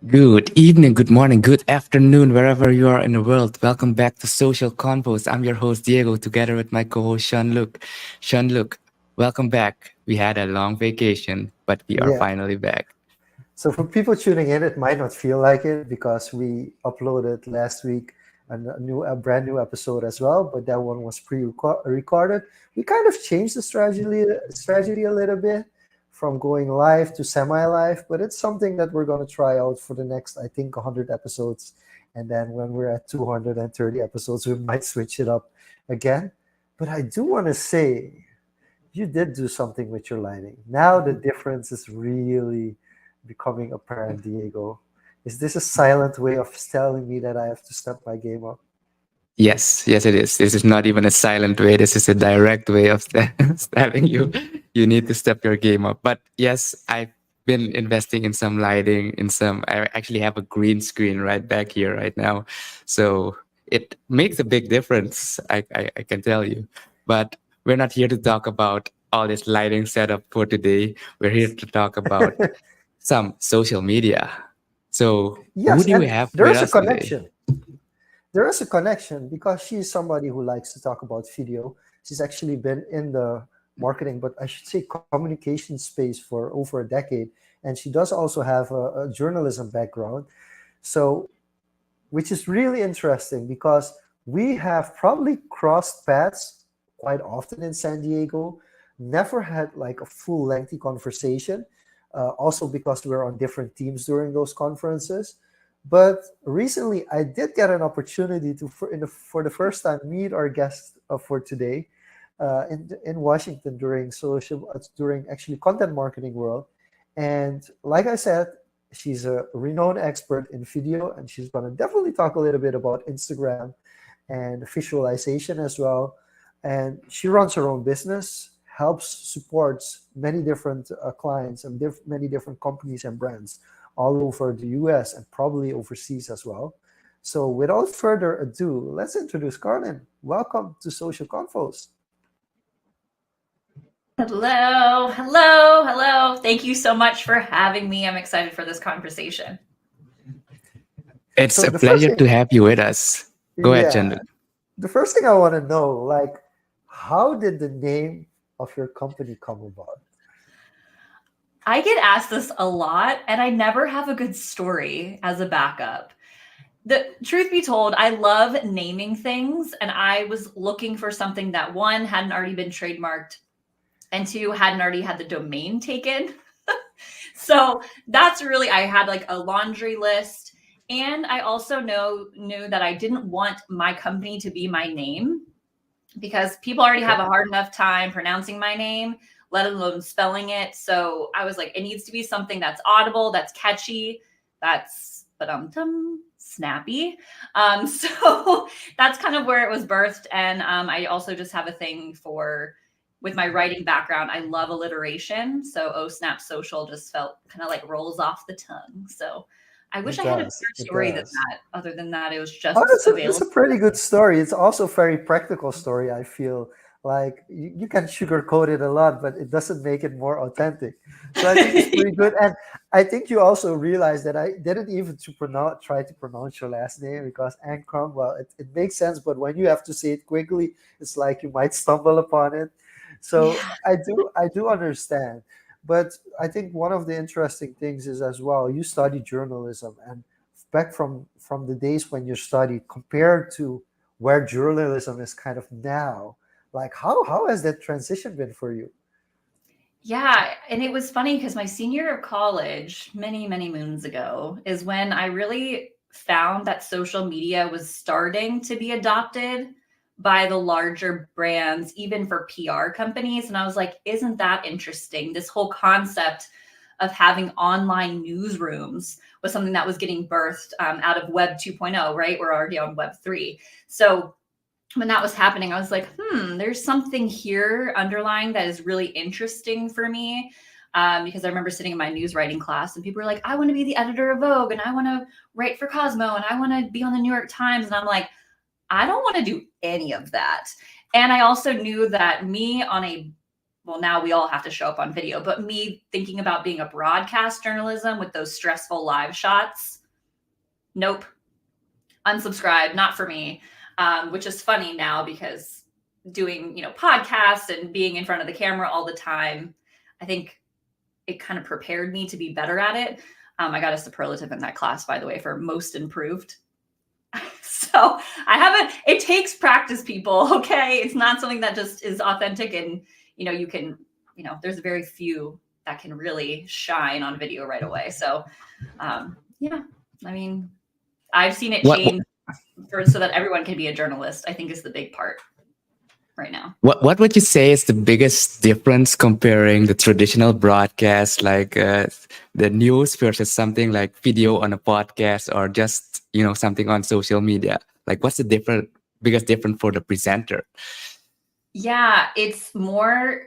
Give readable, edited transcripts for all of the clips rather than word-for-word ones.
Good evening, good morning, good afternoon, wherever you are in the world. Welcome back to Social Confoes. I'm your host Diego, together with my co-host Sean Luke. Sean Luke, welcome back. We had a long vacation, but we are Yeah. finally back. So for people tuning in, it might not feel like it because we uploaded last week a brand new episode as well, but that one was pre-recorded. We kind of changed the strategy a little bit from going live to semi-live, but it's something that we're going to try out for the next, I think, 100 episodes. And then when we're at 230 episodes, we might switch it up again. But I do want to say you did do something with your lighting. Now the difference is really becoming apparent, Diego. Is this a silent way of telling me that I have to step my game up? Yes, it is. This is not even a silent way. This is a direct way of telling you you need to step your game up. But yes, I've been investing in some lighting, in some. I actually have a green screen right back here right now, so it makes a big difference. I can tell you. But we're not here to talk about all this lighting setup for today. We're here to talk about some social media. So who Yes, do we and have there with is a us today? connection. There is a connection because she's somebody who likes to talk about video. She's actually been in the marketing, but I should say communication space for over a decade. And she does also have a journalism background. So which is really interesting because we have probably crossed paths quite often in San Diego, never had like a full lengthy conversation, also because we were on different teams during those conferences. But recently, I did get an opportunity to, for the first time, meet our guest for today in Washington during actually content marketing world. And like I said, she's a renowned expert in video, and she's going to definitely talk a little bit about Instagram and visualization as well. And she runs her own business, helps supports many different clients and many different companies and brands all over the US and probably overseas as well. So without further ado, let's introduce Karlyn. Welcome to Social Confoes. Hello. Thank you so much for having me. I'm excited for this conversation. It's So a the first pleasure thing, to have you with us. Go ahead, yeah, Chandu. the first thing I want to know, like, how did the name of your company come about? I get asked this a lot, and I never have a good story as a backup. The truth be told, I love naming things, and I was looking for something that one hadn't already been trademarked, and two hadn't already had the domain taken. So that's really, I had like a laundry list. And I also knew that I didn't want my company to be my name because people already Okay. have a hard enough time pronouncing my name, let alone spelling it. So I was like, it needs to be something that's audible, that's catchy, that's snappy. So that's kind of where it was birthed. And I also just have a thing for with my writing background. I love alliteration. So Oh Snap Social just felt kind of like rolls off the tongue. So I wish It I had a does. better It story than does. that. Other than that, it was Oh, just that's available. a pretty good story. It's also a very practical story. I feel like you can sugarcoat it a lot, but it doesn't make it more authentic. So I think it's pretty good. And I think you also realize that I didn't even try to pronounce your last name because Ankrom. Well, it makes sense, but when you have to say it quickly, it's like you might stumble upon it. So Yeah. I do understand. But I think one of the interesting things is as well, you study journalism, and back from the days when you studied compared to where journalism is kind of now, like how has that transition been for you? Yeah, and it was funny because my senior year of college, many moons ago, is when I really found that social media was starting to be adopted by the larger brands, even for PR companies. And I was like, isn't that interesting? This whole concept of having online newsrooms was something that was getting birthed out of Web 2.0, right? We're already on Web 3. So when that was happening, I was like, there's something here underlying that is really interesting for me. Because I remember sitting in my news writing class and people were like, I want to be the editor of Vogue and I want to write for Cosmo and I want to be on the New York Times. And I'm like, I don't want to do any of that. And I also knew that well, now we all have to show up on video, but me thinking about being a broadcast journalism with those stressful live shots Nope. Unsubscribe, not for me. Which is funny now because doing, podcasts and being in front of the camera all the time, I think it kind of prepared me to be better at it. I got a superlative in that class, by the way, for most improved. So it takes practice, people. Okay. It's not something that just is authentic and, you can, there's very few that can really shine on video right away. So, yeah, I mean, I've seen it What change so that everyone can be a journalist, I think is the big part right now. what would you say is the biggest difference comparing the traditional broadcast, like the news, versus something like video on a podcast, or just something on social media? Like, what's the biggest difference for the presenter? Yeah, it's more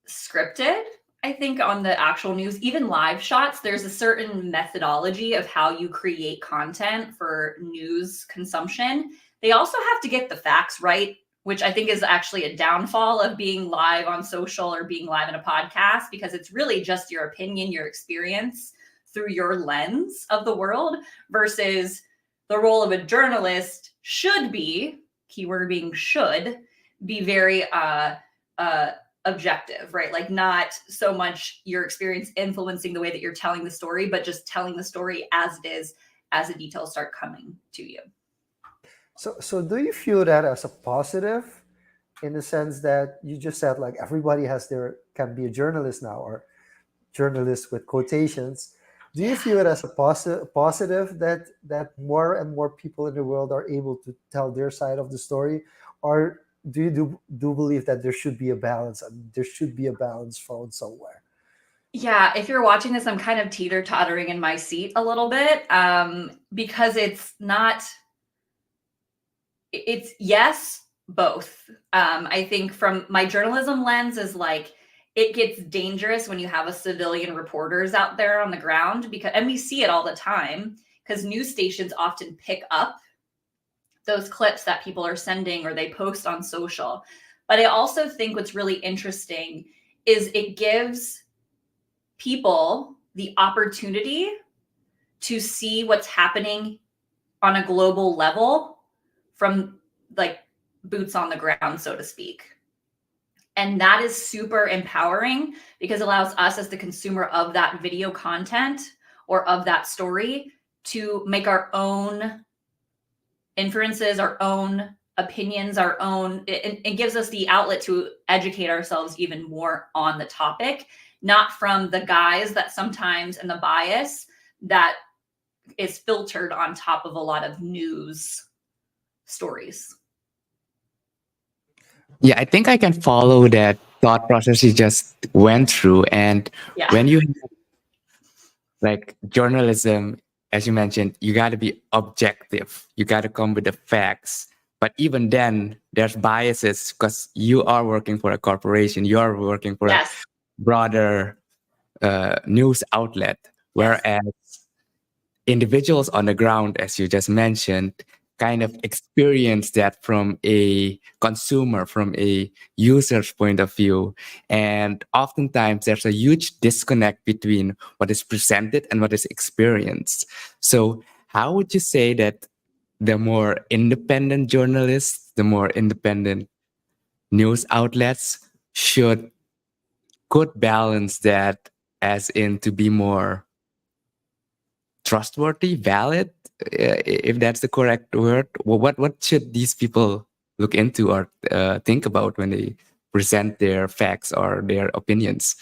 scripted. I think on the actual news, even live shots, there's a certain methodology of how you create content for news consumption. They also have to get the facts right, which I think is actually a downfall of being live on social or being live in a podcast, because it's really just your opinion, your experience through your lens of the world, versus the role of a journalist should be, keyword being should, be very objective, right? Like not so much your experience influencing the way that you're telling the story, but just telling the story as it is, as the details start coming to you. So do you feel that as a positive, in the sense that you just said like everybody can be a journalist now, or journalist with quotations? Do you feel it as a positive that more and more people in the world are able to tell their side of the story, or do you do believe that there should be a balance, and there should be a balance found somewhere? Yeah, if you're watching this, I'm kind of teeter-tottering in my seat a little bit, because it's yes, both. I think from my journalism lens is like, it gets dangerous when you have a civilian reporters out there on the ground, and we see it all the time, because news stations often pick up those clips that people are sending or they post on social. But I also think what's really interesting is it gives people the opportunity to see what's happening on a global level from like boots on the ground, so to speak. And that is super empowering, because it allows us as the consumer of that video content or of that story to make our own inferences, our own opinions, it gives us the outlet to educate ourselves even more on the topic, not from the guise that sometimes, and the bias that is filtered on top of a lot of news stories. Yeah, I think I can follow that thought process you just went through. And Yeah. when you like journalism, as you mentioned, you got to be objective. You got to come with the facts. But even then, there's biases, because you are working for a corporation. You are working for a Yes. broader news outlet. Yes. Whereas individuals on the ground, as you just mentioned, kind of experience that from a consumer, from a user's point of view. And oftentimes there's a huge disconnect between what is presented and what is experienced. So how would you say that the more independent journalists, the more independent news outlets could balance that, as in to be more trustworthy, valid, if that's the correct word? Well, what should these people look into or think about when they present their facts or their opinions?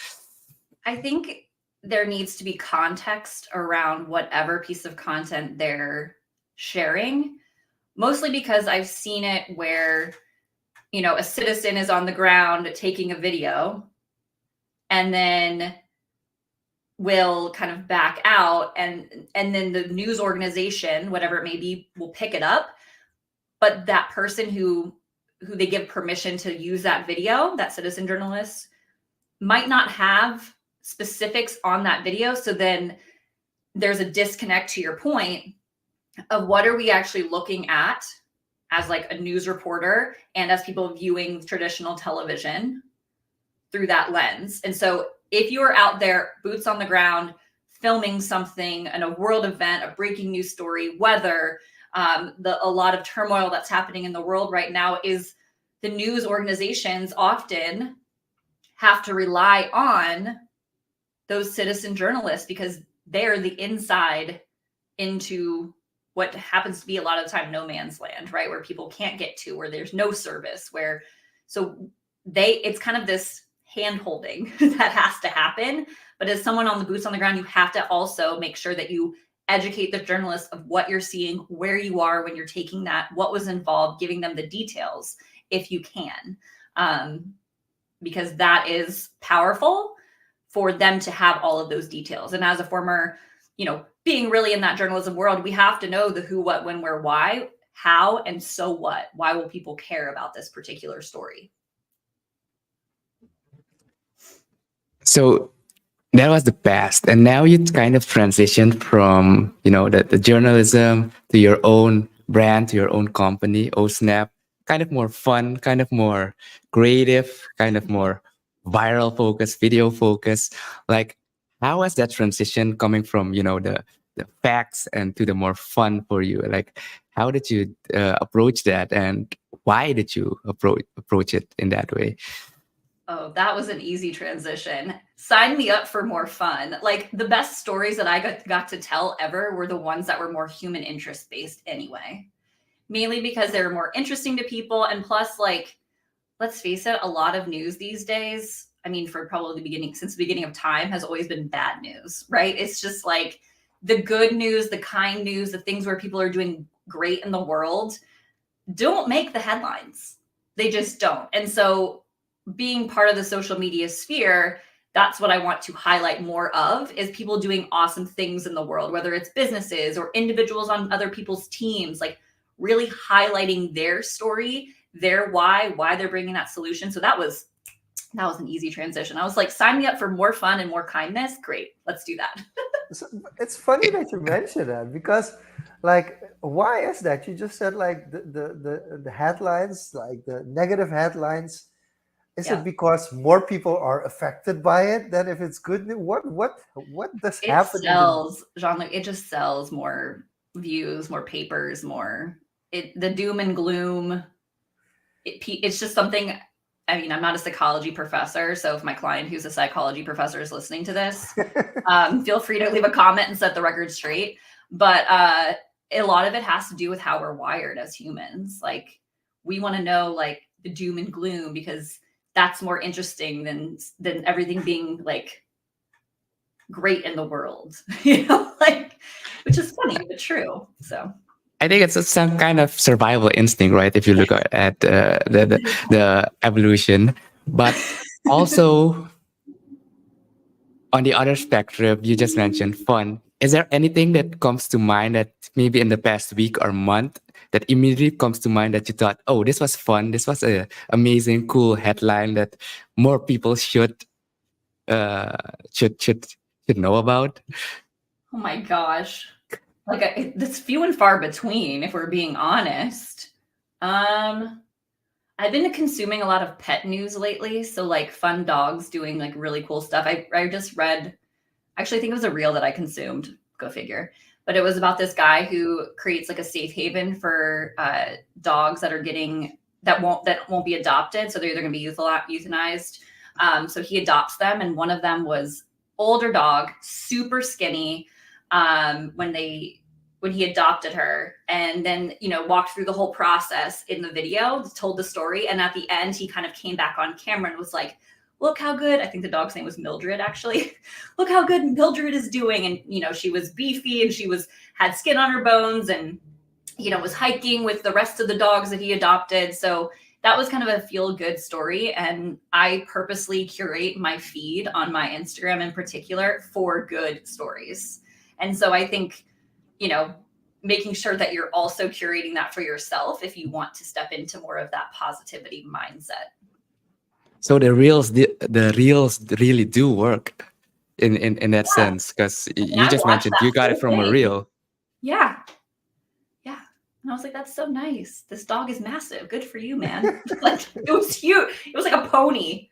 I think there needs to be context around whatever piece of content they're sharing, mostly because I've seen it where, a citizen is on the ground taking a video and then will kind of back out, and then the news organization, whatever it may be, will pick it up. But that person who they give permission to use that video, that citizen journalist, might not have specifics on that video. So then there's a disconnect, to your point, of what are we actually looking at as like a news reporter and as people viewing traditional television through that lens. And so if you are out there, boots on the ground, filming something and a world event, a breaking news story, weather, a lot of turmoil that's happening in the world right now, is the news organizations often have to rely on those citizen journalists because they're the inside into what happens to be a lot of the time no man's land, right? Where people can't get to, where there's no service, it's kind of this hand holding that has to happen. But as someone on the boots on the ground, you have to also make sure that you educate the journalists of what you're seeing, where you are when you're taking that, what was involved, giving them the details if you can, because that is powerful for them to have all of those details. And as a former, being really in that journalism world, we have to know the who, what, when, where, why, how, and so what. Why will people care about this particular story? So that was the past, and now you kind of transitioned from the journalism to your own brand, to your own company, OSnap. Kind of more fun, kind of more creative, kind of more viral focus, video focus. Like, how was that transition coming from the facts and to the more fun for you? Like, how did you approach that, and why did you approach it in that way? Oh, that was an easy transition. Sign me up for more fun. Like, the best stories that I got to tell ever were the ones that were more human interest based anyway. Mainly because they were more interesting to people. And plus, like, let's face it, a lot of news these days, I mean, for probably since the beginning of time, has always been bad news, right? It's just like the good news, the kind news, the things where people are doing great in the world don't make the headlines. They just don't. And so being part of the social media sphere, that's what I want to highlight more of, is people doing awesome things in the world, whether it's businesses or individuals on other people's teams, like really highlighting their story, their why they're bringing that solution. So that was an easy transition. I was like, sign me up for more fun and more kindness. Great, let's do that. It's funny that you mention that, because like, why is that? You just said like the headlines, like the negative headlines. Is it because more people are affected by it than if it's good news? What does happen? It sells, Jean-Luc. It just sells more views, more papers, the doom and gloom. It's just something. I mean, I'm not a psychology professor, so if my client who's a psychology professor is listening to this, feel free to leave a comment and set the record straight. But a lot of it has to do with how we're wired as humans. Like, we want to know like the doom and gloom because that's more interesting than everything being like great in the world, like, which is funny but true. So I think it's some kind of survival instinct, right? If you look at the evolution, but also on the other spectrum, you just mentioned fun. Is there anything that comes to mind that maybe in the past week or month that immediately comes to mind that you thought, oh, this was fun, this was a amazing, cool headline that more people should know about? oh my gosh, like that's few and far between, if we're being honest. I've been consuming a lot of pet news lately, so like fun dogs doing like really cool stuff. I just read, actually I think it was a reel that I consumed, go figure, but it was about this guy who creates like a safe haven for dogs that won't be adopted, so they're either going to be euthanized. So he adopts them, and one of them was older dog, super skinny, when he adopted her, and then walked through the whole process in the video, told the story, and at the end he kind of came back on camera and was like, look how good, I think the dog's name was Mildred actually, look how good Mildred is doing. And she was beefy and had skin on her bones, and was hiking with the rest of the dogs that he adopted. So that was kind of a feel-good story. And I purposely curate my feed on my Instagram in particular for good stories. And so I think, making sure that you're also curating that for yourself if you want to step into more of that positivity mindset. So the reels really do work in that sense, because you just mentioned you got it from a reel. Yeah. And I was like, that's so nice. This dog is massive. Good for you, man. Like, it was huge. It was like a pony.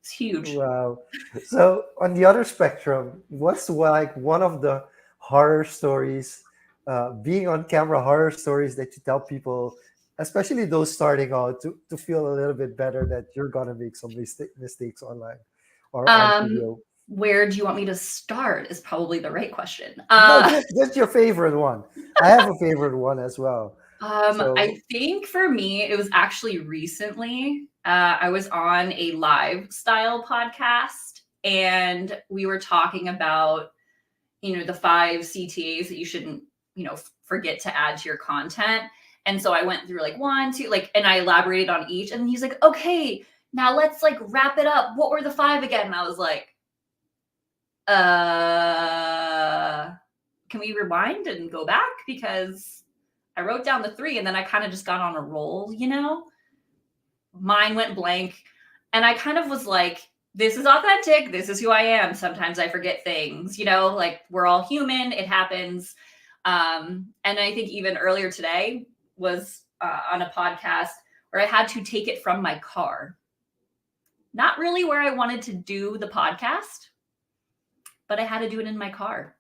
It's huge. Wow. So on the other spectrum, what's like one of the horror stories, being on camera horror stories that you tell people, especially those starting out, to feel a little bit better that you're gonna make some mistakes online or on Um, video? where do you want me to start is probably the right question. No, just your favorite one. I have a favorite one as well. I So think for me, it was actually recently. I was on a lifestyle podcast and we were talking about, the 5 CTAs that you shouldn't, forget to add to your content. And so I went through like one, two, like, and I elaborated on each. And he's like, okay, now let's like wrap it up. What were the 5 again? And I was like, can we rewind and go back? Because I wrote down the 3 and then I kind of just got on a roll, Mine went blank. And I kind of was like, this is authentic. This is who I am. Sometimes I forget things, like we're all human. It happens. And I think even earlier today was on a podcast where I had to take it from my car. Not really where I wanted to do the podcast, but I had to do it in my car.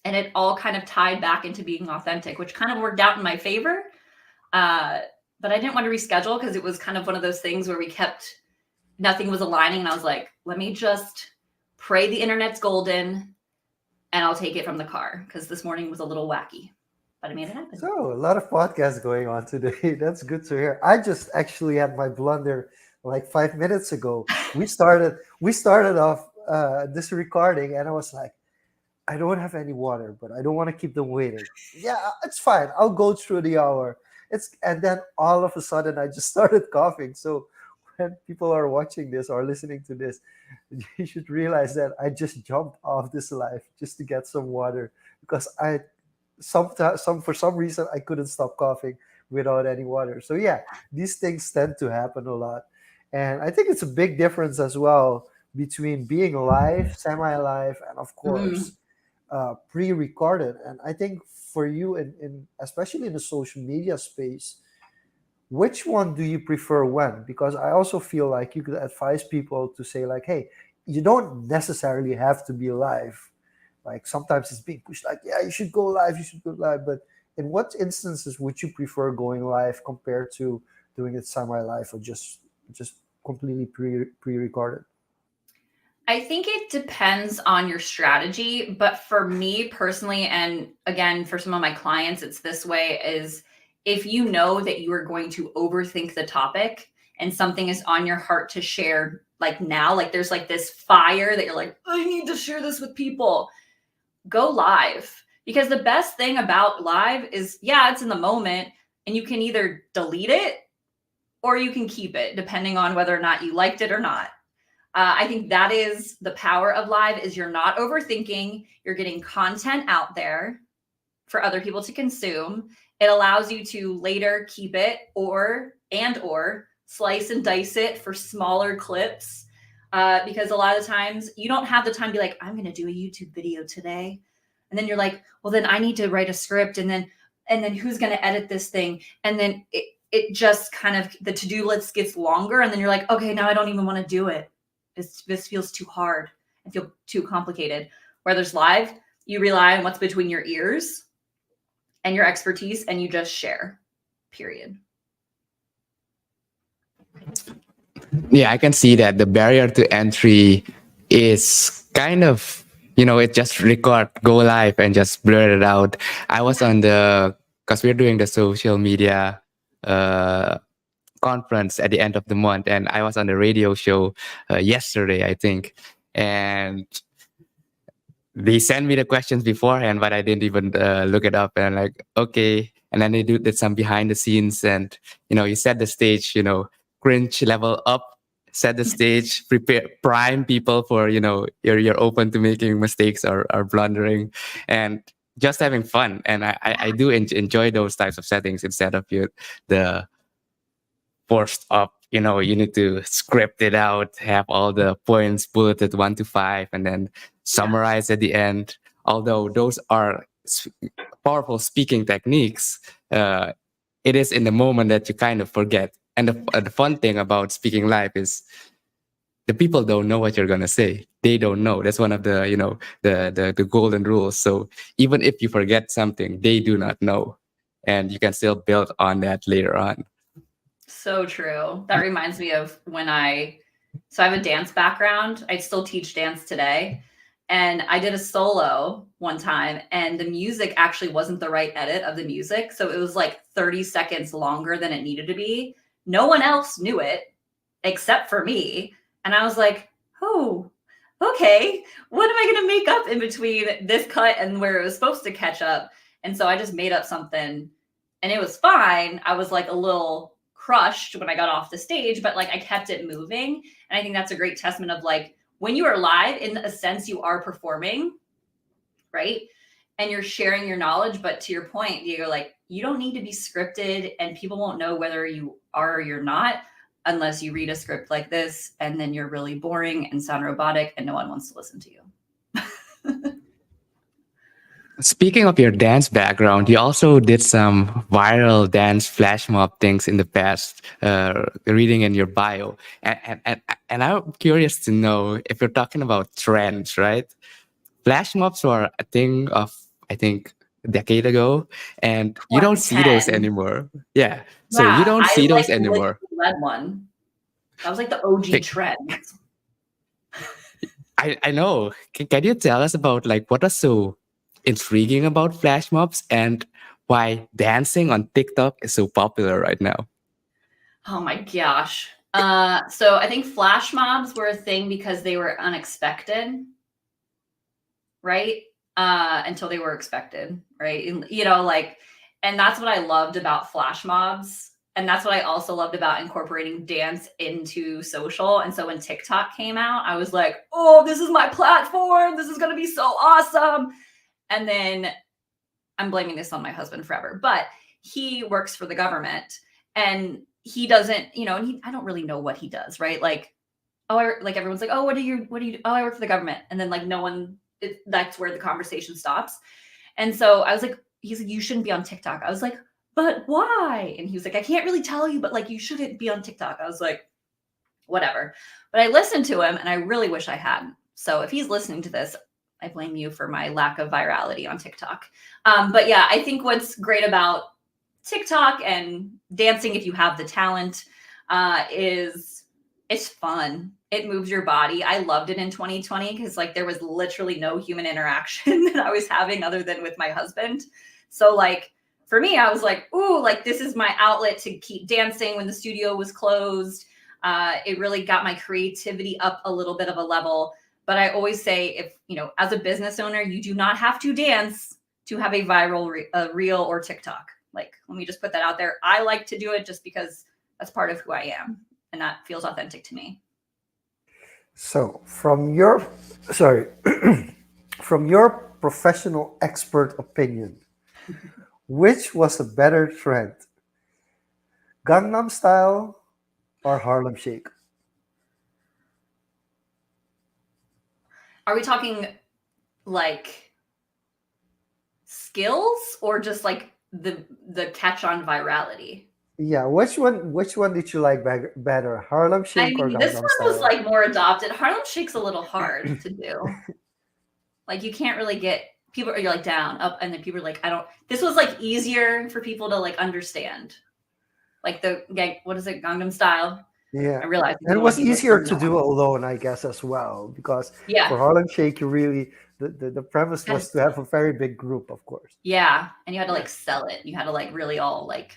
And it all kind of tied back into being authentic, which kind of worked out in my favor. But I didn't want to reschedule because it was kind of one of those things where nothing was aligning. And I was like, let me just pray the internet's golden and I'll take it from the car because this morning was a little wacky, but I made it happen. So a lot of podcasts going on today. That's good to hear. I just actually had my blunder like 5 minutes ago. We started off this recording, and I was like, I don't have any water, but I don't want to keep them waiting. Yeah, it's fine. I'll go through the hour. And then all of a sudden I just started coughing. So when people are watching this or listening to this, you should realize that I just jumped off this live just to get some water because for some reason I couldn't stop coughing without any water. So yeah, these things tend to happen a lot. And I think it's a big difference as well between being live, semi-live, and of course pre-recorded. And I think for you, in especially in the social media space, which one do you prefer when? Because I also feel like you could advise people to say like, hey, you don't necessarily have to be live. Like sometimes it's being pushed like, yeah, you should go live, you should go live. But in what instances would you prefer going live compared to doing it semi-live or just completely pre-recorded? I think it depends on your strategy, but for me personally, and again, for some of my clients, it's this way is if you know that you are going to overthink the topic and something is on your heart to share, like now, like there's like this fire that you're like, I need to share this with people, go live. Because the best thing about live is, yeah, it's in the moment and you can either delete it or you can keep it depending on whether or not you liked it or not. I think that is the power of live is you're not overthinking, you're getting content out there for other people to consume. It allows you to later keep it or slice and dice it for smaller clips. Because a lot of times you don't have the time to be like, I'm going to do a YouTube video today. And then you're like, well, then I need to write a script and then who's going to edit this thing? And then it just kind of, the to-do list gets longer. And then you're like, okay, now I don't even want to do it. This feels too hard. I feel too complicated. Where there's live, you rely on what's between your ears and your expertise, and you just share, period. Yeah, I can see that the barrier to entry is kind of, it just record, go live and just blur it out. I was because we're doing the social media conference at the end of the month, and I was on the radio show yesterday, I think, and they sent me the questions beforehand, but I didn't even look it up. And I'm like, okay, and then they did some behind the scenes, and you set the stage, cringe level up, set the stage, prime people for you're open to making mistakes or blundering, and just having fun. And I do enjoy those types of settings instead of the forced up, you need to script it out, have all the points bulleted 1 to 5, and then summarize at the end. Although those are powerful speaking techniques, it is in the moment that you kind of forget. And the fun thing about speaking live is the people don't know what you're gonna say. They don't know. That's one of the, the golden rules. So even if you forget something, they do not know, and you can still build on that later on. So true. That reminds me of so I have a dance background. I still teach dance today. And I did a solo one time, and the music actually wasn't the right edit of the music. So it was like 30 seconds longer than it needed to be. No one else knew it except for me. And I was like, oh, okay, what am I going to make up in between this cut and where it was supposed to catch up? And so I just made up something, and it was fine. I was like a little crushed when I got off the stage, but like I kept it moving. And I think that's a great testament of like, when you are live, in a sense, you are performing, right? And you're sharing your knowledge. But to your point, Diego, like, you don't need to be scripted, and people won't know whether you are or you're not unless you read a script like this, and then you're really boring and sound robotic and no one wants to listen to you. Speaking of your dance background, you also did some viral dance flash mob things in the past, reading in your bio. And I'm curious to know if you're talking about trends, right? Flash mobs were a thing of, I think, a decade ago, and you don't see those 2010. anymore. Yeah. So you Yeah, don't I see like those anymore. led one. That was like the OG Okay. trend. I know. Can you tell us about like what was so intriguing about flash mobs and why dancing on TikTok is so popular right now? Oh my gosh. So I think flash mobs were a thing because they were unexpected, right? Until they were expected, right? And, and that's what I loved about flash mobs. And that's what I also loved about incorporating dance into social. And so when TikTok came out, I was like, oh, this is my platform. This is going to be so awesome. And then I'm blaming this on my husband forever, but he works for the government, and he doesn't, and I don't really know what he does, right? Like, everyone's like, oh, what do you do? Oh, I work for the government. And then like that's where the conversation stops. And so I was like, he's like, you shouldn't be on TikTok. I was like, but why? And he was like, I can't really tell you, but like, you shouldn't be on TikTok. I was like, whatever. But I listened to him, and I really wish I hadn't. So if he's listening to this, I blame you for my lack of virality on TikTok. But yeah, I think what's great about TikTok and dancing, if you have the talent, is it's fun. It moves your body. I loved it in 2020 because like there was literally no human interaction that I was having other than with my husband. So like for me, I was like, ooh, like this is my outlet to keep dancing when the studio was closed. It really got my creativity up a little bit of a level. But I always say, if, as a business owner, you do not have to dance to have a viral reel or TikTok. Like, let me just put that out there. I like to do it just because that's part of who I am, and that feels authentic to me. So from your from your professional expert opinion, which was a better trend? Gangnam Style or Harlem Shake? Are we talking like skills or just like the catch on virality? Yeah, which one did you like better? Harlem Shake or this Gangnam one Style? was like more adopted. Harlem Shake's a little hard to do. Like you can't really get people, you're like down, up, and then people are like, this was like easier for people to like understand. Like what is it, Gangnam Style? Yeah, I realized. and it was easier to do alone, I guess, as well, because for Harlem Shake, you really the premise was to have a very big group, of course. Yeah, and you had to like sell it. You had to like really all like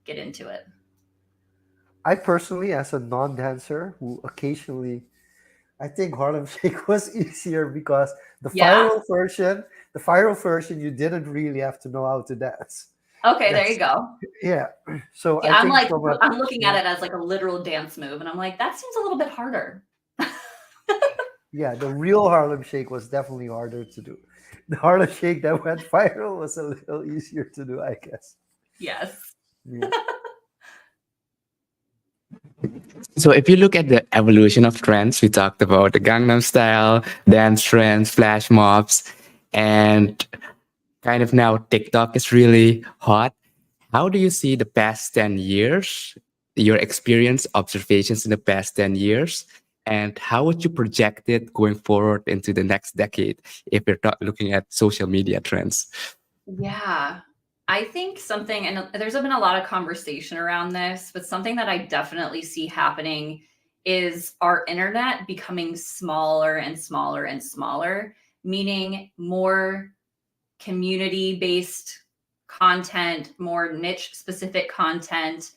get into it. I personally, as a non-dancer who occasionally, I think Harlem Shake was easier because the viral version, you didn't really have to know how to dance. Okay, there you go. Yeah. So I'm like, I'm looking at it as like a literal dance move, and I'm like, that seems a little bit harder. Yeah, the real Harlem Shake was definitely harder to do. The Harlem Shake that went viral was a little easier to do, I guess. Yes. Yeah. So if you look at the evolution of trends, we talked about the Gangnam Style, dance trends, flash mobs, and kind of now TikTok is really hot. How do you see the past 10 years, your experience, observations in the past 10 years, And how would you project it going forward into the next decade if you're looking at social media trends? Yeah. I think something, and there's been a lot of conversation around this, but something that I definitely see happening is our internet becoming smaller and smaller and smaller, meaning more community-based content, more niche-specific content.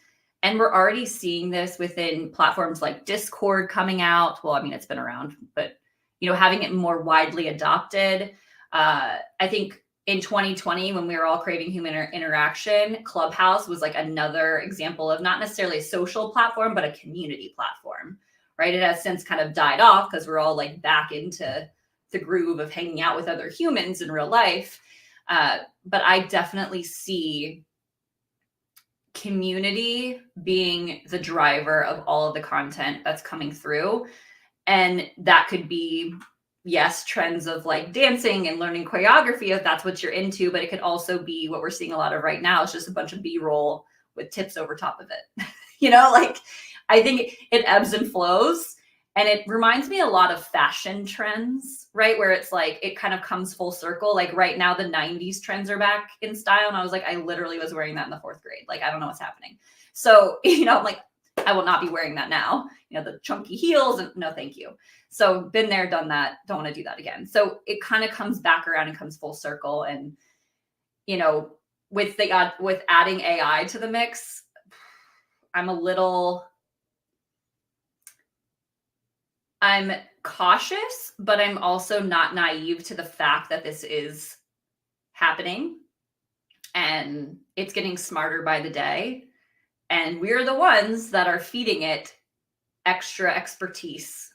And we're already seeing this within platforms like Discord coming out. Well, I mean, it's been around, but having it more widely adopted. I think in 2020, when we were all craving human interaction, Clubhouse was like another example of not necessarily a social platform, but a community platform, right? It has since kind of died off because we're all like back into the groove of hanging out with other humans in real life. But I definitely see community being the driver of all of the content that's coming through. And that could be, yes, trends of like dancing and learning choreography if that's what you're into, but it could also be what we're seeing a lot of right now. It's just a bunch of B-roll with tips over top of it. Like I think it ebbs and flows. And it reminds me a lot of fashion trends, right? Where it's like, it kind of comes full circle. Like right now, the 90s trends are back in style. And I was like, I literally was wearing that in the 4th grade. Like, I don't know what's happening. So, I'm like, I will not be wearing that now. The chunky heels and no, thank you. So been there, done that. Don't want to do that again. So it kind of comes back around and comes full circle. And, with adding AI to the mix, I'm cautious, but I'm also not naive to the fact that this is happening and it's getting smarter by the day. And we're the ones that are feeding it extra expertise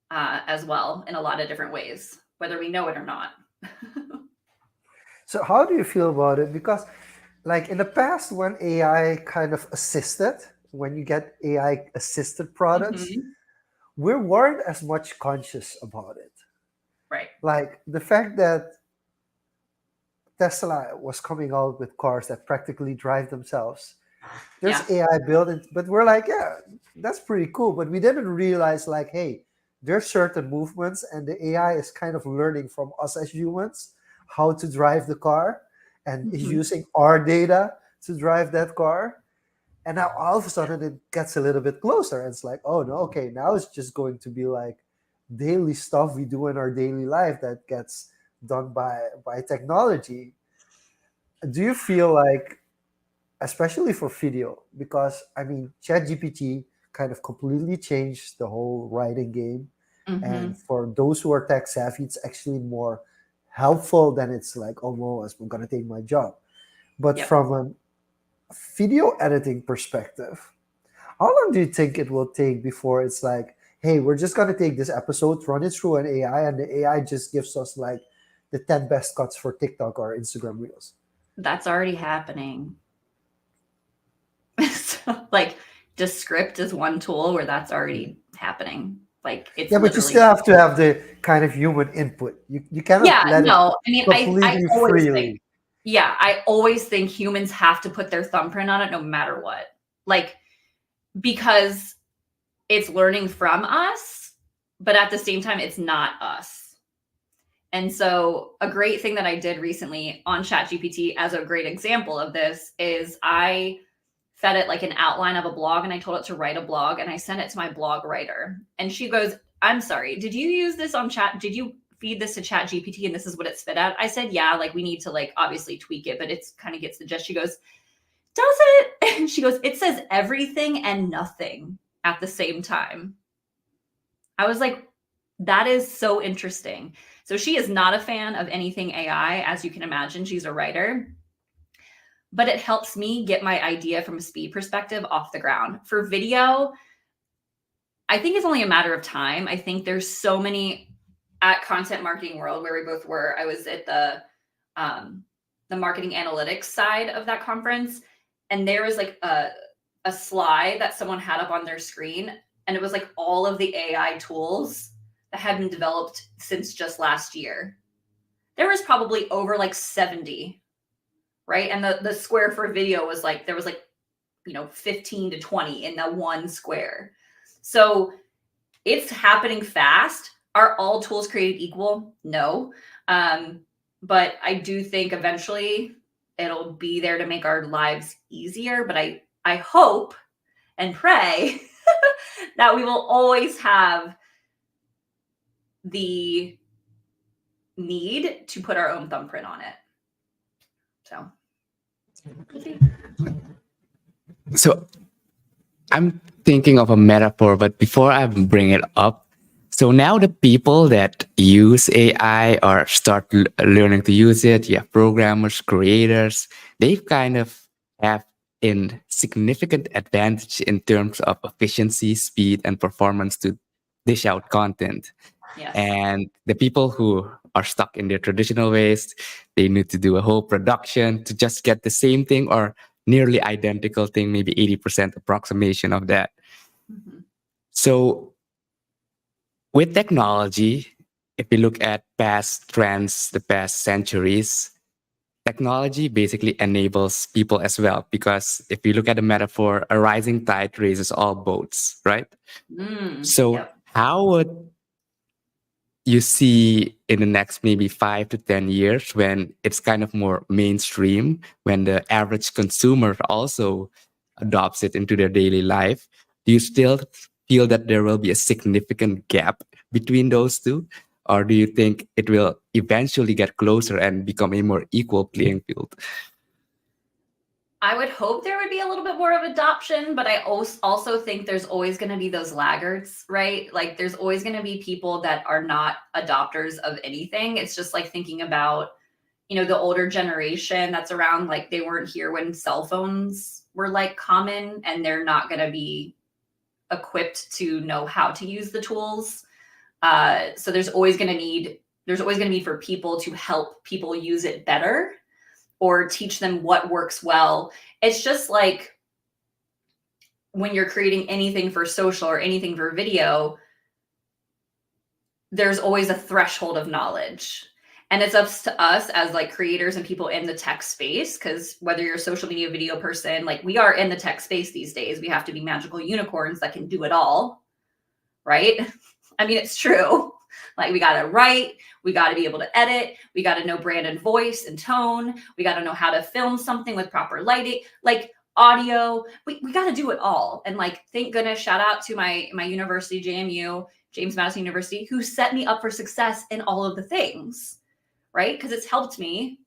as well in a lot of different ways, whether we know it or not. So how do you feel about it? Because like in the past, when AI kind of assisted, when you get AI assisted products, we weren't as much conscious about it. Right. Like the fact that Tesla was coming out with cars that practically drive themselves. There's AI built in, but we're like, yeah, that's pretty cool. But we didn't realize like, hey, there's certain movements and the AI is kind of learning from us as humans how to drive the car and is using our data to drive that car. And now all of a sudden it gets a little bit closer. And it's like, oh no, okay, now it's just going to be like daily stuff we do in our daily life that gets done by technology. Do you feel like, especially for video, because I mean, ChatGPT kind of completely changed the whole writing game. And for those who are tech savvy, it's actually more helpful than it's like, oh no, I'm going to take my job. But from a video editing perspective, how long do you think it will take before it's like, hey, we're just going to take this episode, run it through an AI, and the AI just gives us like the 10 best cuts for TikTok or Instagram Reels? That's already happening. So, like, Descript is one tool where that's already happening. Like, it's but you still have to have the kind of human input. You cannot let it I mean, completely I always freely. I always think humans have to put their thumbprint on it no matter what. Like, because it's learning from us, but at the same time, it's not us. And so a great thing that I did recently on ChatGPT as a great example of this is I fed it like an outline of a blog and I told it to write a blog and I sent it to my blog writer. And she goes, I'm sorry, did you use this on chat? Did you feed this to ChatGPT and this is what it spit out? I said, yeah, like we need to like obviously tweak it, but it's kind of gets the gist. She goes, does it? And she goes, it says everything and nothing at the same time. I was like, that is so interesting. So she is not a fan of anything AI, as you can imagine. She's a writer. But it helps me get my idea from a speed perspective off the ground. For video, I think it's only a matter of time. I think there's so many at Content Marketing World where we both were. I was at the marketing analytics side of that conference. And there was like a slide that someone had up on their screen. And it was like all of the AI tools that had been developed since just last year. There was probably over like 70, right? And the square for video was like, there was like, 15 to 20 in that one square. So it's happening fast. Are all tools created equal? No. But I do think eventually it'll be there to make our lives easier. But I hope and pray that we will always have the need to put our own thumbprint on it. So, we'll see. So I'm thinking of a metaphor, but before I bring it up, so now the people that use AI or start learning to use it, yeah, programmers, creators, they kind of have a significant advantage in terms of efficiency, speed, and performance to dish out content. Yes. And the people who are stuck in their traditional ways, they need to do a whole production to just get the same thing or nearly identical thing, maybe 80% approximation of that. Mhm. So with technology, if we look at past trends, the past centuries, technology basically enables people as well. Because if you look at the metaphor, a rising tide raises all boats, right? So Yep. how would you see in the next maybe 5 to 10 years when it's kind of more mainstream, when the average consumer also adopts it into their daily life? Do you still feel that there will be a significant gap between those two? Or do you think it will eventually get closer and become a more equal playing field? I would hope there would be a little bit more of adoption, but I also think there's always going to be those laggards, right? Like there's always going to be people that are not adopters of anything. It's just like thinking about, the older generation that's around, like they weren't here when cell phones were like common, and they're not going to be equipped to know how to use the tools. So there's always going to be for people to help people use it better or teach them what works well. It's just like when you're creating anything for social or anything for video, there's always a threshold of knowledge. And it's up to us as like creators and people in the tech space, because whether you're a social media video person, like we are in the tech space these days, we have to be magical unicorns that can do it all, right? I mean, it's true. Like we got to write, we got to be able to edit, we got to know brand and voice and tone, we got to know how to film something with proper lighting, like audio. We got to do it all. And like, thank goodness, shout out to my university, JMU, James Madison University, who set me up for success in all of the things, right? Because it's helped me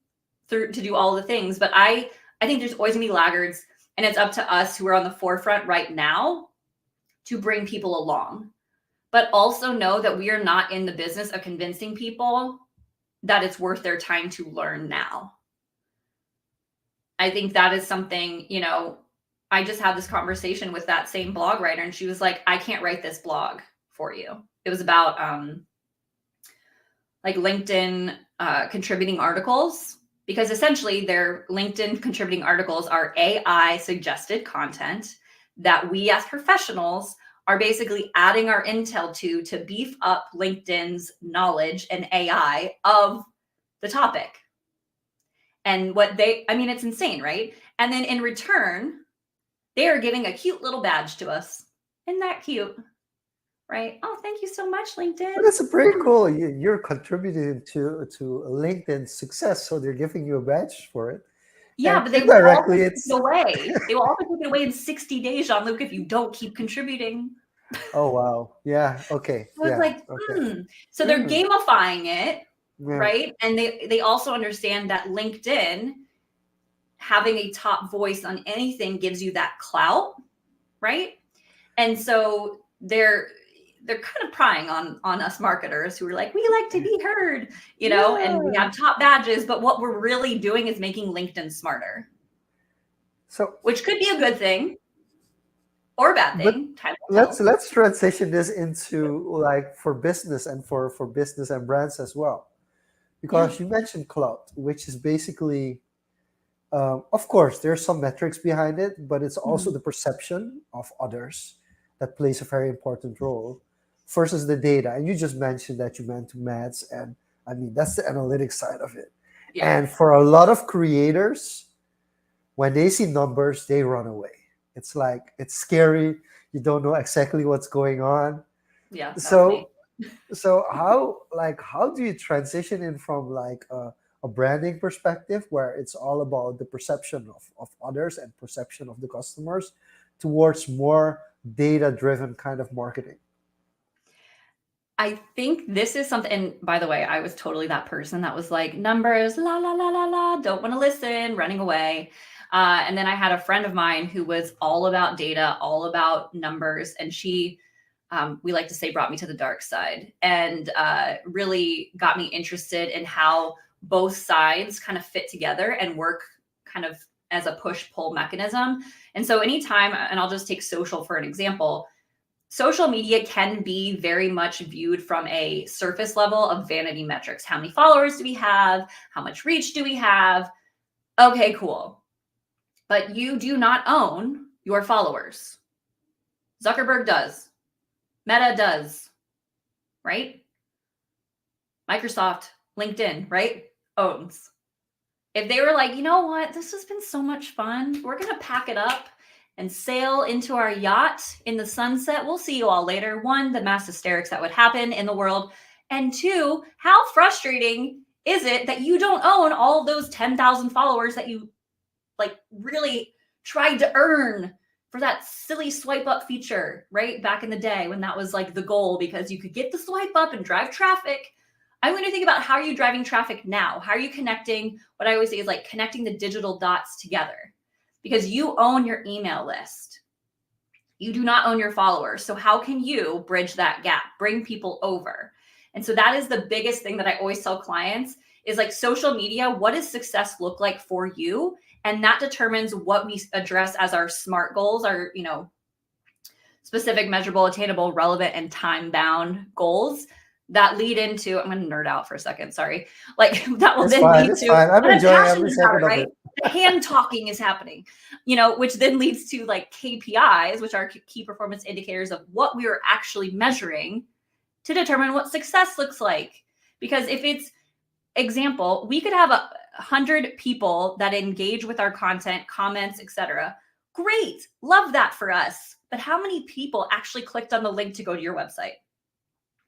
to do all of the things. But I think there's always gonna be laggards, and it's up to us who are on the forefront right now to bring people along. But also know that we are not in the business of convincing people that it's worth their time to learn now. I think that is something, I just had this conversation with that same blog writer, and she was like, I can't write this blog for you. It was about like LinkedIn contributing articles, because essentially their LinkedIn contributing articles are AI suggested content that we as professionals are basically adding our intel to beef up LinkedIn's knowledge and AI of the topic. And it's insane, right? And then in return, they are giving a cute little badge to us. Isn't that cute? Right? Oh, thank you so much, LinkedIn. But that's pretty cool. You're contributing to LinkedIn's success, so they're giving you a badge for it. Yeah, And but they will also indirectly, take it away. They will also take it away in 60 days, Jean-Luc, if you don't keep contributing. Oh wow, yeah, okay, So it's yeah, like, okay. So they're gamifying it, Yeah. right? And they also understand that LinkedIn having a top voice on anything gives you that clout, right? And so they're kind of prying on us marketers who are like, we like to be heard, and we have top badges, but what we're really doing is making LinkedIn smarter. So, which could be a good thing or a bad thing. Let's transition this into like for business and for business and brands as well, because you mentioned clout, which is basically, of course, there's some metrics behind it, but it's also the perception of others that plays a very important role versus the data. And you just mentioned that you went to maths, and I mean that's the analytics side of it. Yeah. And for a lot of creators, when they see numbers, they run away. It's like it's scary. You don't know exactly what's going on. Yeah, that was me. So how do you transition in from like a branding perspective where it's all about the perception of others and perception of the customers towards more data driven kind of marketing? I think this is something, and by the way, I was totally that person that was like, numbers, la, la, la, la, la, don't want to listen, running away. And then I had a friend of mine who was all about data, all about numbers. And she, we like to say, brought me to the dark side and really got me interested in how both sides kind of fit together and work kind of as a push-pull mechanism. And so anytime, and I'll just take social for an example, social media can be very much viewed from a surface level of vanity metrics. How many followers do we have? How much reach do we have? Okay, cool. But you do not own your followers. Zuckerberg does. Meta does. Right? Microsoft, LinkedIn, right? Owns. If they were like, you know what? This has been so much fun. We're going to pack it up and sail into our yacht in the sunset. We'll see you all later. One, the mass hysterics that would happen in the world. And two, how frustrating is it that you don't own all of those 10,000 followers that you like really tried to earn for that silly swipe up feature, right? Back in the day when that was like the goal because you could get the swipe up and drive traffic. I'm going to think about how are you driving traffic now? How are you connecting? What I always say is like connecting the digital dots together. Because you own your email list. You do not own your followers. So how can you bridge that gap, bring people over? And so that is the biggest thing that I always tell clients is like social media, what does success look like for you? And that determines what we address as our SMART goals, our, specific, measurable, attainable, relevant, and time-bound goals that lead into, I'm going to nerd out for a second, sorry. Like that will It's then fine, lead it's to, fine. I'm but I'm enjoying every passionate about second it, of right? it. The hand talking is happening, which then leads to like KPIs, which are key performance indicators of what we are actually measuring to determine what success looks like. Because if it's, example, we could have 100 people that engage with our content, comments, etc. Great, love that for us. But how many people actually clicked on the link to go to your website?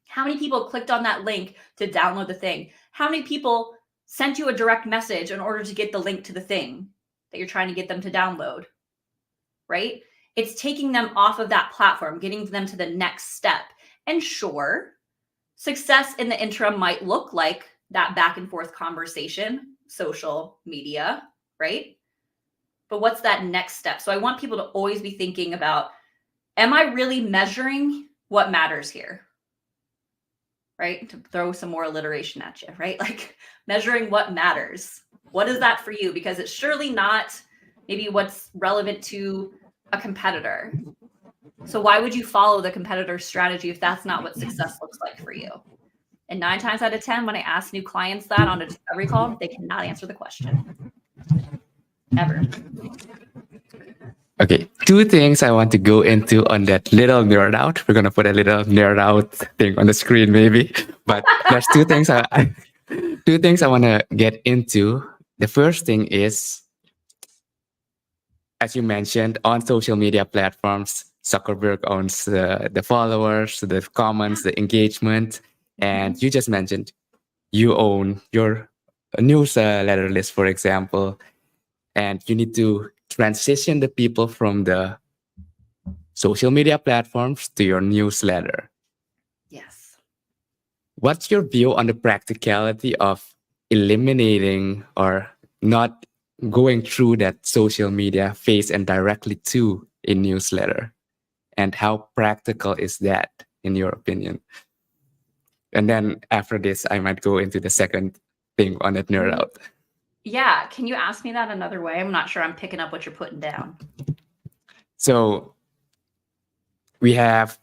How many people clicked on that link to download the thing? How many people sent you a direct message in order to get the link to the thing that you're trying to get them to download, right? It's taking them off of that platform, getting them to the next step. And sure, success in the interim might look like that back and forth conversation, social media, right? But what's that next step? So I want people to always be thinking about, am I really measuring what matters here? Right? To throw some more alliteration at you, right? Like measuring what matters. What is that for you? Because it's surely not maybe what's relevant to a competitor. So why would you follow the competitor's strategy if that's not what success looks like for you? And 9 times out of 10, when I ask new clients that on a discovery call, they cannot answer the question. Ever. Okay, two things I want to go into on that little nerd out. We're gonna put a little nerd out thing on the screen, maybe. But there's two things two things I want to get into. The first thing is, as you mentioned, on social media platforms, Zuckerberg owns the followers, the comments, the engagement, and you just mentioned you own your newsletter list, for example, and you need to transition the people from the social media platforms to your newsletter. Yes. What's your view on the practicality of eliminating or not going through that social media phase and directly to a newsletter? And how practical is that, in your opinion? And then after this, I might go into the second thing on that nerd out. Yeah. Can you ask me that another way? I'm not sure I'm picking up what you're putting down. So we have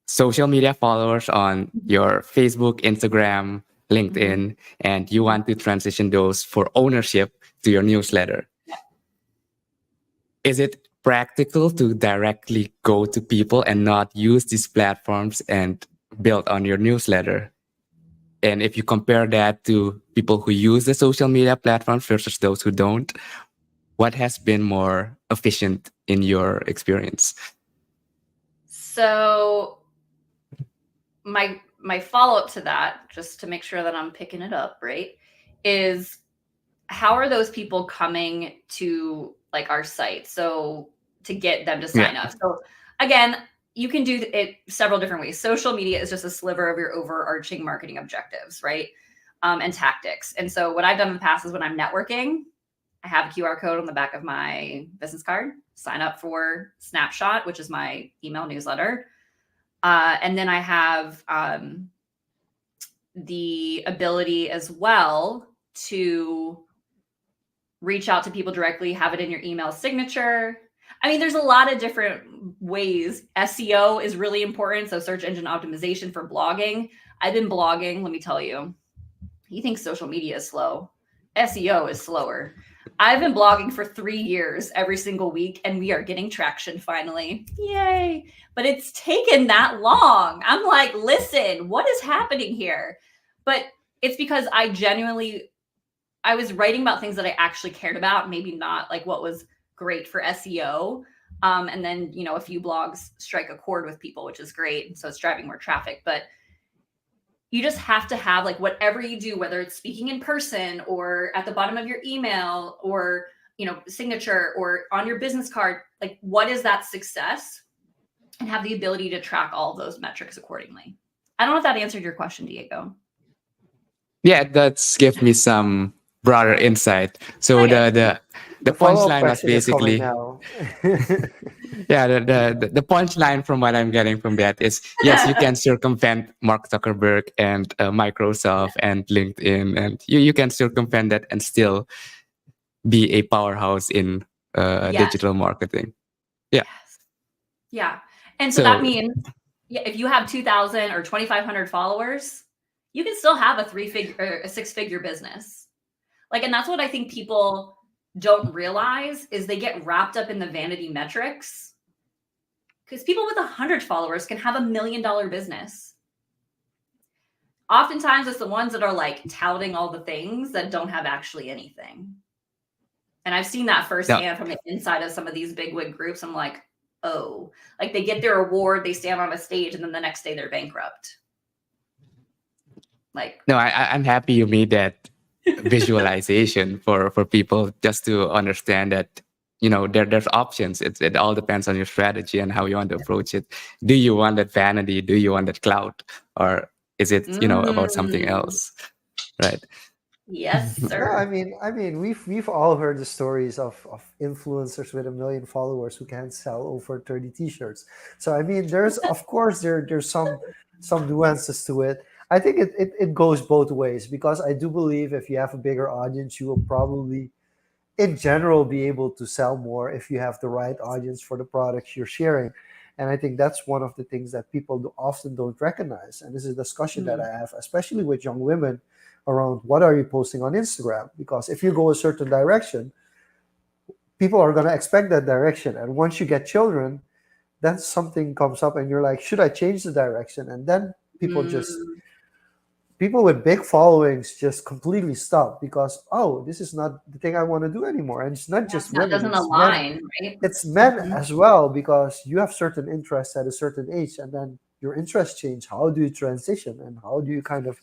social media followers on your Facebook, Instagram, LinkedIn, and you want to transition those for ownership to your newsletter. Is it practical to directly go to people and not use these platforms and build on your newsletter? And if you compare that to people who use the social media platforms versus those who don't, what has been more efficient in your experience? So my follow-up to that, just to make sure that I'm picking it up, right, is how are those people coming to like our site? So to get them to Yeah. sign up. So again, you can do it several different ways. Social media is just a sliver of your overarching marketing objectives, right? And tactics. And so what I've done in the past is when I'm networking, I have a QR code on the back of my business card, sign up for Snapshot, which is my email newsletter. And then I have the ability as well to reach out to people directly, have it in your email signature. I mean, there's a lot of different ways. SEO is really important. So search engine optimization for blogging. I've been blogging, let me tell you. You think social media is slow. SEO is slower. I've been blogging for 3 years every single week, and we are getting traction finally. Yay. But it's taken that long. I'm like, listen, what is happening here? But it's because I was writing about things that I actually cared about, maybe not like what was great for SEO. And then, a few blogs strike a chord with people, which is great. So it's driving more traffic. But you just have to have like whatever you do, whether it's speaking in person or at the bottom of your email or, signature or on your business card, like what is that success, and have the ability to track all of those metrics accordingly. I don't know if that answered your question, Diego. Yeah, that's give me some broader insight. So Okay. the follow-up punchline was question is coming basically, now. yeah, the punchline from what I'm getting from that is, yes, you can circumvent Mark Zuckerberg and Microsoft and LinkedIn, and you can circumvent that and still be a powerhouse in Yes. digital marketing. Yeah. Yes. Yeah. And so that So means if you have 2,000 or 2,500 followers, you can still have a 6-figure business. And that's what I think people don't realize is they get wrapped up in the vanity metrics, because people with 100 followers can have $1 million business. Oftentimes it's the ones that are like touting all the things that don't have actually anything. And I've seen that firsthand from the inside of some of these bigwig groups. I'm like, oh, like they get their award, they stand on a stage, and then the next day they're bankrupt. No, I'm happy you made that visualization for people just to understand that, there's options. It all depends on your strategy and how you want to approach it. Do you want that vanity? Do you want that clout? Or is it, about something else? Right. Yes, sir. No, I mean, we've all heard the stories of influencers with 1 million followers who can sell over 30 T-shirts. So I mean, there's of course there's some nuances to it. I think it goes both ways, because I do believe if you have a bigger audience, you will probably, in general, be able to sell more if you have the right audience for the products you're sharing. And I think that's one of the things that people often don't recognize. And this is a discussion that I have, especially with young women, around what are you posting on Instagram? Because if you go a certain direction, people are going to expect that direction. And once you get children, then something comes up and you're like, should I change the direction? And then people with big followings just completely stop, because, oh, this is not the thing I want to do anymore. And it's not just women. Doesn't it's align, men. right? It's men as well, because you have certain interests at a certain age, and then your interests change. How do you transition, and how do you kind of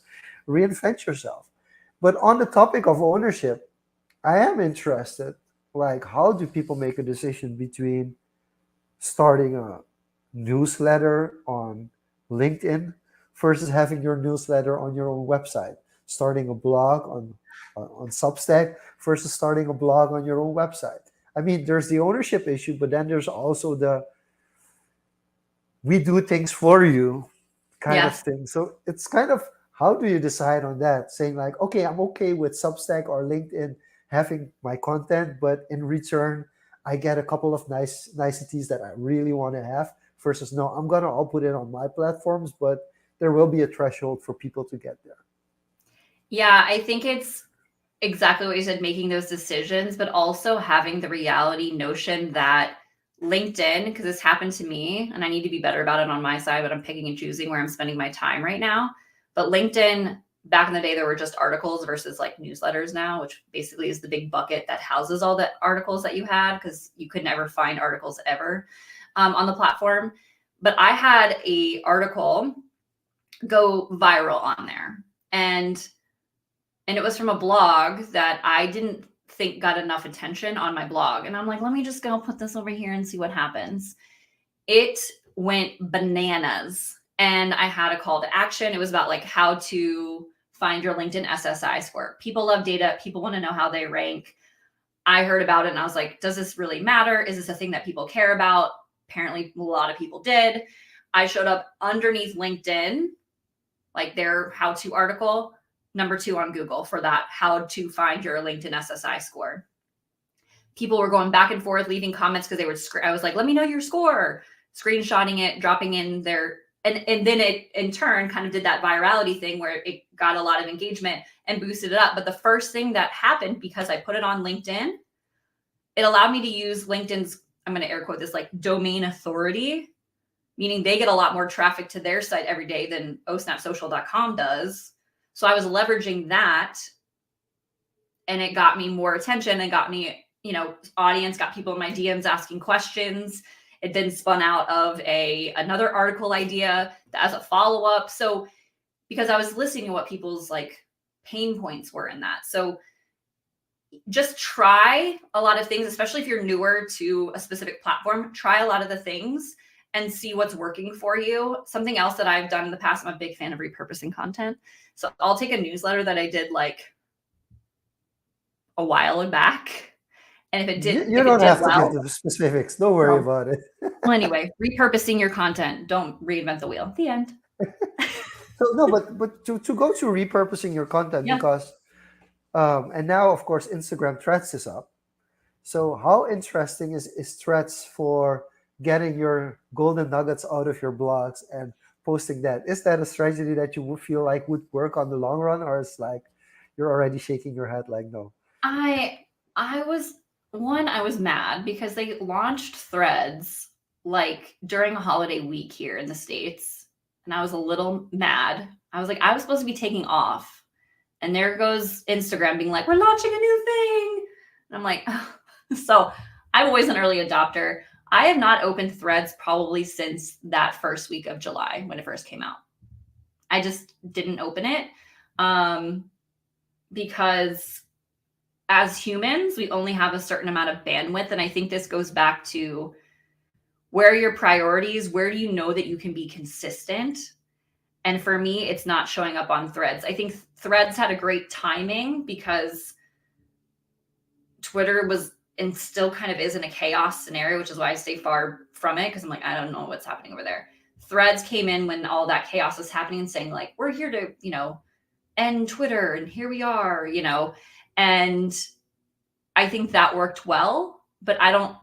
reinvent yourself? But on the topic of ownership, I am interested, like, how do people make a decision between starting a newsletter on LinkedIn versus having your newsletter on your own website, starting a blog on Substack versus starting a blog on your own website? I mean, there's the ownership issue, but then there's also the we do things for you kind of thing. So it's kind of, how do you decide on that? Saying like, okay, I'm okay with Substack or LinkedIn having my content, but in return, I get a couple of niceties that I really want to have, versus no, I'm gonna all put it on my platforms, but there will be a threshold for people to get there. Yeah, I think it's exactly what you said, making those decisions, but also having the reality notion that LinkedIn, because this happened to me and I need to be better about it on my side, but I'm picking and choosing where I'm spending my time right now. But LinkedIn, back in the day, there were just articles versus like newsletters now, which basically is the big bucket that houses all the articles that you had, because you could never find articles ever on the platform. But I had a article go viral on there. And it was from a blog that I didn't think got enough attention on my blog. And I'm like, let me just go put this over here and see what happens. It went bananas. And I had a call to action. It was about like how to find your LinkedIn SSI score. People love data. People want to know how they rank. I heard about it and I was like, does this really matter? Is this a thing that people care about? Apparently, a lot of people did. I showed up underneath LinkedIn, like their how-to article, number 2 on Google for that, how to find your LinkedIn SSI score. People were going back and forth, leaving comments because they were, I was like, let me know your score, screenshotting it, dropping in their, and then it in turn kind of did that virality thing where it got a lot of engagement and boosted it up. But the first thing that happened, because I put it on LinkedIn, it allowed me to use LinkedIn's, I'm going to air quote this, like domain authority, meaning they get a lot more traffic to their site every day than osnapsocial.com does. So I was leveraging that, and it got me more attention and got me, audience, got people in my DMs asking questions. It then spun out of another article idea as a follow-up. So because I was listening to what people's like pain points were in that. So just try a lot of things, especially if you're newer to a specific platform, try a lot of the things and see what's working for you. Something else that I've done in the past, I'm a big fan of repurposing content. So I'll take a newsletter that I did like a while back. And if it did, You don't have to give the specifics. Don't worry about it. Well, anyway, repurposing your content. Don't reinvent the wheel. The end. So no, but to go to repurposing your content, because and now of course Instagram Threads is up. So how interesting is Threads for getting your golden nuggets out of your blogs and posting that? Is that a strategy that you would feel like would work on the long run, or it's like you're already shaking your head like no? I was mad because they launched Threads like during a holiday week here in the States. And I was a little mad. I was like, I was supposed to be taking off. And there goes Instagram being like, we're launching a new thing. And I'm like, oh. So I'm always an early adopter. I have not opened Threads probably since that first week of July when it first came out. I just didn't open it because as humans, we only have a certain amount of bandwidth. And I think this goes back to where are your priorities? Where do you know that you can be consistent? And for me, it's not showing up on Threads. I think Threads had a great timing because Twitter was and still kind of is in a chaos scenario, which is why I stay far from it, because I'm like, I don't know what's happening over there. Threads came in when all that chaos was happening and saying like, we're here to, end Twitter and here we are, and I think that worked well, but I don't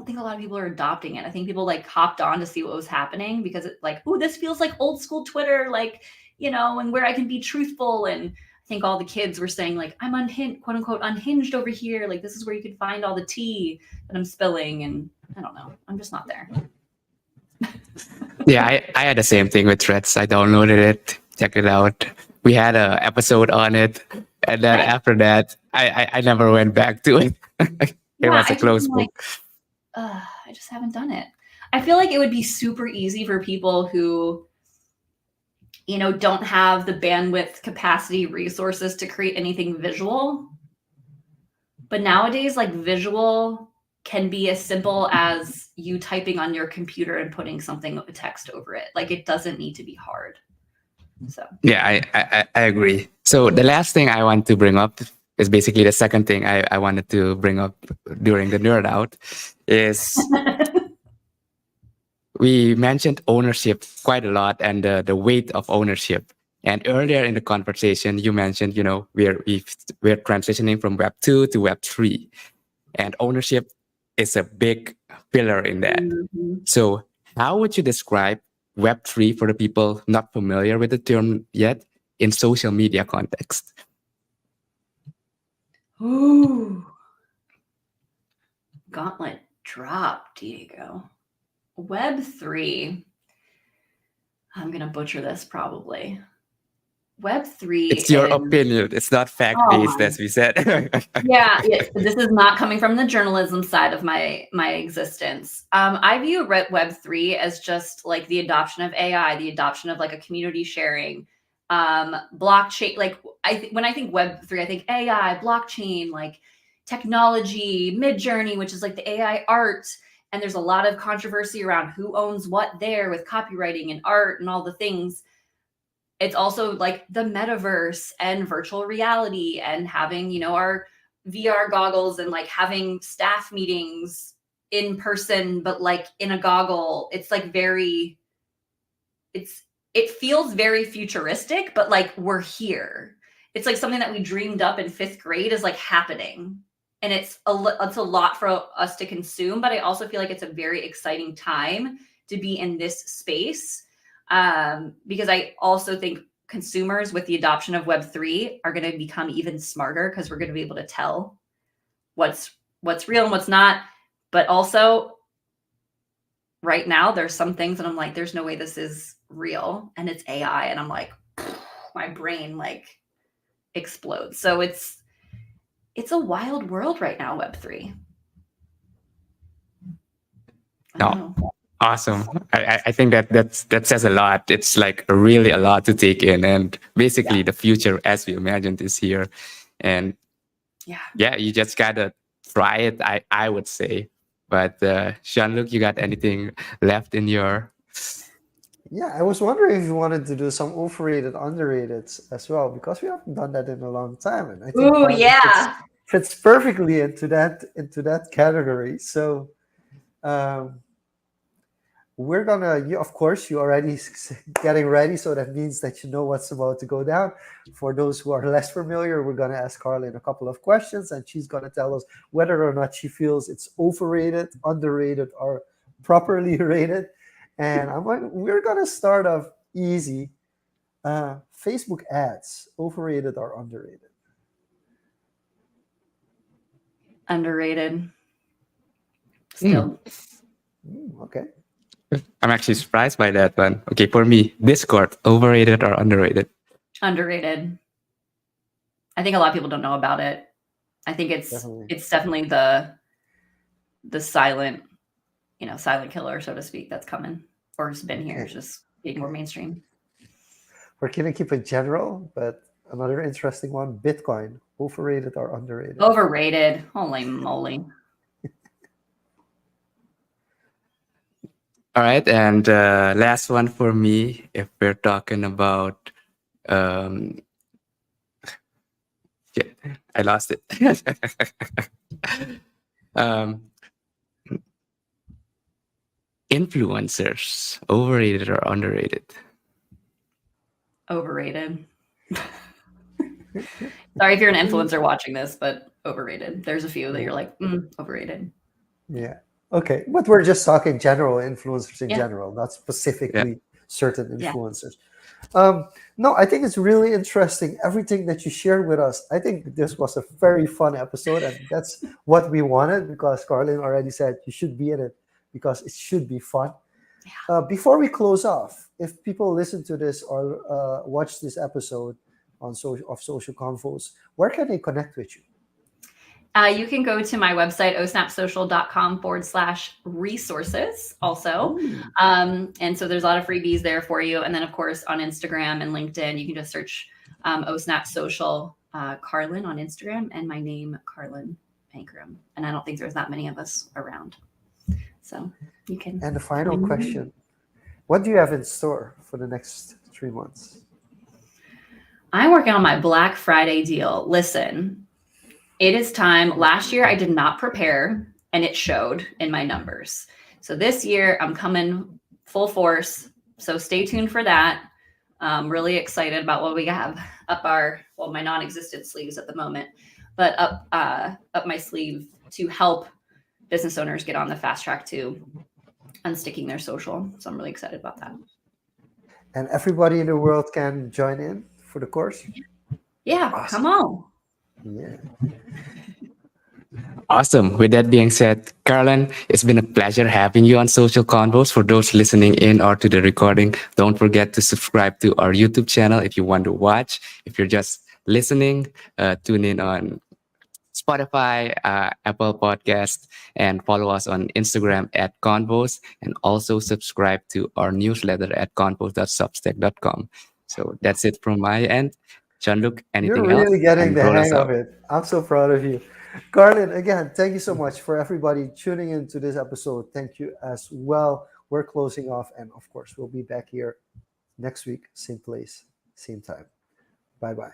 think a lot of people are adopting it. I think people like hopped on to see what was happening because it's like, oh, this feels like old school Twitter, like, and where I can be truthful. And I think all the kids were saying like, I'm unhinged, quote unquote, unhinged over here. Like, this is where you can find all the tea that I'm spilling. And I don't know. I'm just not there. Yeah, I had the same thing with Threads. I downloaded it, checked it out. We had an episode on it. And then after that, I never went back to it. It was a closed book. I just haven't done it. I feel like it would be super easy for people who, don't have the bandwidth, capacity, resources to create anything visual. But nowadays, like visual can be as simple as you typing on your computer and putting something, text over it. Like it doesn't need to be hard. So yeah, I agree. So the last thing I want to bring up is basically the second thing I wanted to bring up during the nerd out is we mentioned ownership quite a lot and the weight of ownership. And earlier in the conversation, you mentioned, we're transitioning from Web 2 to Web 3. And ownership is a big pillar in that. Mm-hmm. So how would you describe Web 3 for the people not familiar with the term yet in social media context? Ooh. Gauntlet drop, Diego. Web 3. I'm going to butcher this probably. Web3 It's your is, opinion. It's not fact oh based, my, as we said. yeah, this is not coming from the journalism side of my existence. I view Web3 as just like the adoption of AI, the adoption of like a community sharing, blockchain. Like when I think Web3, I think AI, blockchain, like technology, Midjourney, which is like the AI art. And there's a lot of controversy around who owns what there with copywriting and art and all the things. It's also like the metaverse and virtual reality and having, our VR goggles and like having staff meetings in person, but like in a goggle. It's like it feels very futuristic, but like we're here. It's like something that we dreamed up in 5th grade is like happening. And it's a lot for us to consume, but I also feel like it's a very exciting time to be in this space. Because I also think consumers with the adoption of Web3 are going to become even smarter because we're going to be able to tell what's real and what's not. But also right now, there's some things that I'm like, there's no way this is real. And it's AI. And I'm like, my brain like explodes. So it's a wild world right now, Web3. No. Awesome. I think that says a lot. It's like really a lot to take in, and basically the future as we imagined is here. And yeah, you just gotta try it. I would say. But Jean-Luc, you got anything left in your? Yeah, I was wondering if you wanted to do some overrated, underrated as well, because we haven't done that in a long time, and I think Ooh, Karlyn yeah. fits perfectly into that category. So. We're gonna, of course, you already getting ready, so that means that you know what's about to go down. For those who are less familiar, we're gonna ask Karlyn a couple of questions, and she's gonna tell us whether or not she feels it's overrated, underrated, or properly rated. And we're gonna start off easy. Facebook ads, overrated or underrated? Underrated. Still. Okay. I'm actually surprised by that one. Okay, for me, Discord, overrated or underrated? Underrated. I think a lot of people don't know about it. I think it's definitely the silent, silent killer, so to speak, that's coming or has been here. It's just being more mainstream. We're gonna keep it general, but another interesting one: Bitcoin, overrated or underrated? Overrated. Holy moly. All right, and last one for me, if we're talking about, yeah, I lost it. Influencers, overrated or underrated? Overrated. Sorry if you're an influencer watching this, but overrated. There's a few that you're like, overrated. Yeah. Okay, but we're just talking general influencers in general, not specifically certain influencers. No, I think it's really interesting, everything that you shared with us. I think this was a very fun episode, and that's what we wanted, because Karlyn already said you should be in it because it should be fun. Before we close off, if people listen to this or watch this episode of Social Confoes, where can they connect with you? You can go to my website, osnapsocial.com/resources also. And so there's a lot of freebies there for you. And then, of course, on Instagram and LinkedIn, you can just search OSNAP Social Karlyn on Instagram and my name, Karlyn Ankrom. And I don't think there's that many of us around. So you can. And the final question, what do you have in store for the next 3 months? I'm working on my Black Friday deal. Listen, it is time. Last year, I did not prepare, and it showed in my numbers. So this year, I'm coming full force. So stay tuned for that. I'm really excited about what we have up my non-existent sleeves at the moment, but up my sleeve to help business owners get on the fast track to unsticking their social. So I'm really excited about that. And everybody in the world can join in for the course? Yeah, awesome. Come on. Yeah. Awesome. With that being said, Karlyn, it's been a pleasure having you on Social Convos. For those listening in or to the recording, don't forget to subscribe to our YouTube channel if you want to watch. If you're just listening, tune in on Spotify, Apple Podcast, and follow us on Instagram at Convos, and also subscribe to our newsletter at convos.substack.com. So that's it from my end. Jean-Luc, You're anything else? really getting And the roll us hang of out. it. I'm so proud of you. Karlyn, again, thank you so much for everybody tuning into this episode. Thank you as well. We're closing off, and of course, we'll be back here next week, same place, same time. Bye bye.